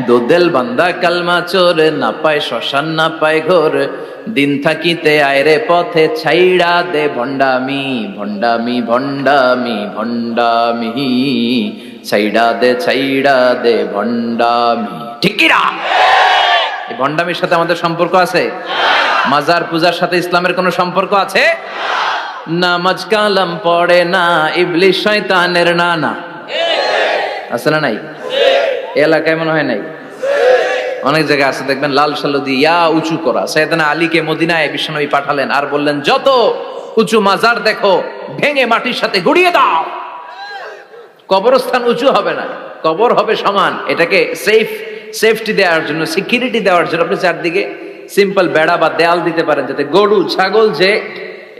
দুদেল বান্দা কালমা চোর, না পায় শ্মশান না পায় ঘোর, দিন থাকিতে আয়রে পথে ছাইড়া দে ভণ্ডামি, ভণ্ডামি ভণ্ডামি ভণ্ডামি, ছাইড়া দে ভণ্ডামি। ঠিক কি না? এই ভণ্ডামির সাথে আমাদের সম্পর্ক আছে? মাজার পূজার সাথে ইসলামের কোনো সম্পর্ক আছে? নামাজ কালাম পড়ে না, ইবলিশ শয়তানের নানা। আছে না নাই? এলাকায় মনে হয় নাই, অনেক জায়গায় আছে দেখবেন লাল সালু দিয়া উঁচু করা। সাইয়েদনা আলীকে মদিনায় বিশ্বনবী পাঠালেন আর বললেন, যত উঁচু মাজার দেখো ভেঙে মাটির সাথে গুড়িয়ে দাও। কবরস্থান উঁচু হবে না, কবর হবে সমান। এটাকে সেফটি দেওয়ার জন্য, সিকিউরিটি দেওয়ার জন্য আপনি চারদিকে সিম্পল বেড়া বা দেয়াল দিতে পারেন, যাতে গরু ছাগল যে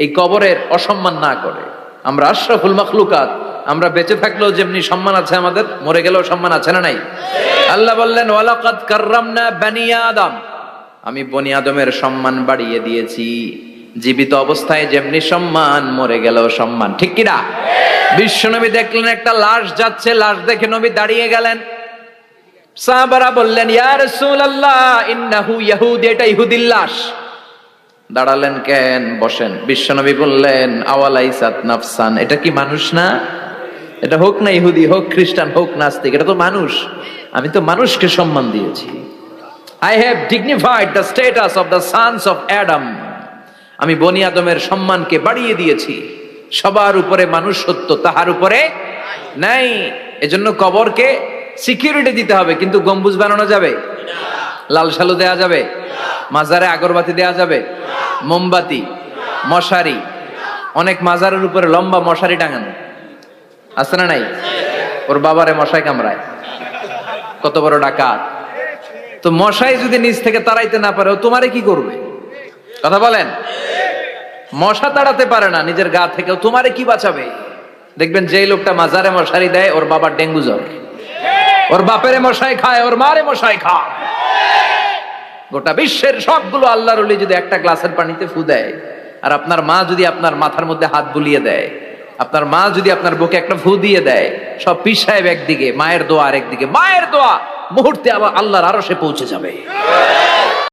এই কবরের অসম্মান না করে। আমরা আশরাফুল মাখলুকাত, আমরা বেঁচে থাকলেও যেমনি সম্মান আছে আমাদের, মরে গেলেও সম্মান আছে না নাই? আল্লাহ বললেন, ওয়ালাকাদ কাররামনা বানি আদম, আমি বনি আদমের সম্মান বাড়িয়ে দিয়েছি। জীবিত অবস্থায় যেমনি সম্মান, মরে গেলেও সম্মান। ঠিক কিনা? বিশ্বনবী দেখলেন একটা লাশ যাচ্ছে, লাশ দেখে নবী দাঁড়িয়ে গেলেন। সাহাবারা বললেন, ইয়া রাসূলুল্লাহ ইন্নাহু ইয়াহুদি, এটা ইহুদির লাশ। দাঁড়ালেন কেন? বসেন। বিশ্বনবী বললেন, আওয়ালাইসাত নাফসান, এটা কি মানুষ না? এটা হোক না ইহুদি, হোক খ্রিস্টান, হোক নাস্তিক, এটা তো মানুষ। আমি তো মানুষকে সম্মান দিয়েছি। I have dignified the status of the sons of Adam. আমি বনি আদমের সম্মানকে বাড়িয়ে দিয়েছি। সবার উপরে মানুষ সত্য, তাহার উপরে নাই। এজন্য কবরকে সিকিউরিটি দিতে হবে, কিন্তু গম্বুজ বানানো যাবে? লাল সালু দেয়া যাবে? মাজারে আগরবাতি দেয়া যাবে? মোমবাতি, মশারি, অনেক মাজারের উপরে লম্বা মশারি টাঙানো আছে না নাই? ওর বাবারে মশাই কামড়ায়, কত বড় ডাকাত। তো মশাই যদি নিচ থেকে তাড়াইতে না পারে, ও তোমারে কি করবে? কথা বলেন। মশা তাড়াতে পারে না নিজের গা থেকে, ও তোমারে কি বাঁচাবে? দেখবেন যেই লোকটা মাজারে মশারি দেয়, ওর বাবার ডেঙ্গু জ্বর। ওর বাপেরে মশাই খায়, ওর মারে মশাই খায়। গোটা বিশ্বের সবগুলো আল্লাহর ওলি যদি একটা গ্লাসের পানিতে ফু দেয়, আর আপনার মা যদি আপনার মাথার মধ্যে হাত বুলিয়ে দেয়, আপনার মা যদি আপনার বুকে একটা ফু দিয়ে দেয়, সব পীর সাহেব একদিকে, মায়ের দোয়া আরেকদিকে। মায়ের দোয়া মুহূর্তে আবার আল্লাহর আরশে পৌঁছে যাবে।